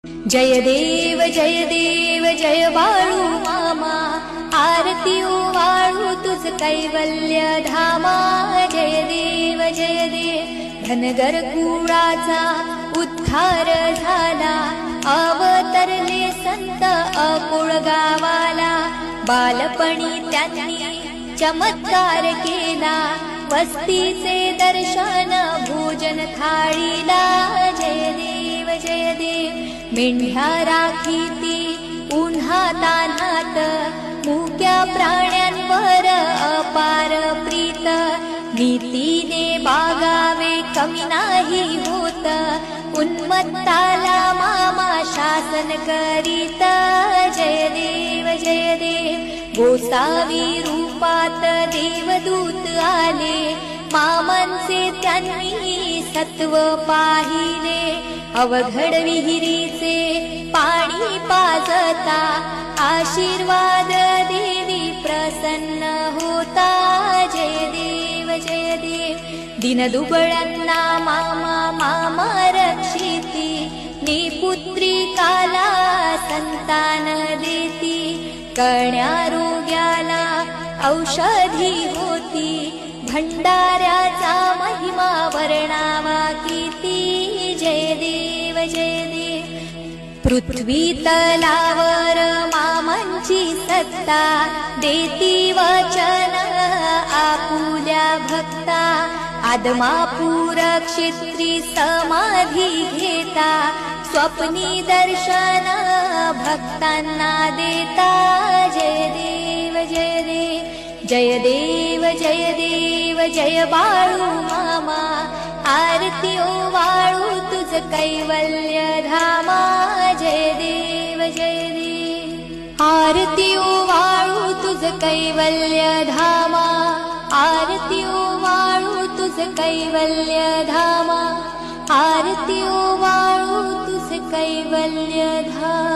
जय देव जय बाळू मामा, आरती वाळू तुझ कैवल्य धामा। जय देव धनगर कुळाचा उद्धार झाला, अवतरले संत अकुळ गावाला। बालपणी त्यांनी चमत्कार केला, वस्तीचे दर्शन भोजन थाळीला। जय देव मेंढ्या राखीती उन्हा तान्हात, मुक्या प्राण्यांवर अपार प्रीत। नीतीने बागावे कमी नाही होत, उन्मत्ताला मामा शासन करीत। जय देव गोसावी रूपात देवदूत आले, मामांचे त्यांनी सत्व पाहिले। अवघड विहिरीचे पाणी पाजता, आशीर्वाद देवी प्रसन्न होता। जय देव दिनदुबळ्यांना मामा रक्षिती, निपुत्रिकाला संतान देती। कण्यारोग्याला औषधी होती, भंडाऱ्याचा महिमा वर्णावा किती। जय देव पृथ्वी तलावर मामांची सत्ता, देती वचन आपुल्या भक्ता। आदमापूर क्षेत्री समाधी घेता, स्वप्नी दर्शन भक्तांना देता। जय देव जय बाळू मामा, आरती वाळू तुझ कैवल्य धामा। जय देव आरती वाळू तुझ कैवल्य धामा, आरती वाळू तुझ कैवल्य धामा, आरती वाळू तुझ कैवल्य धामा।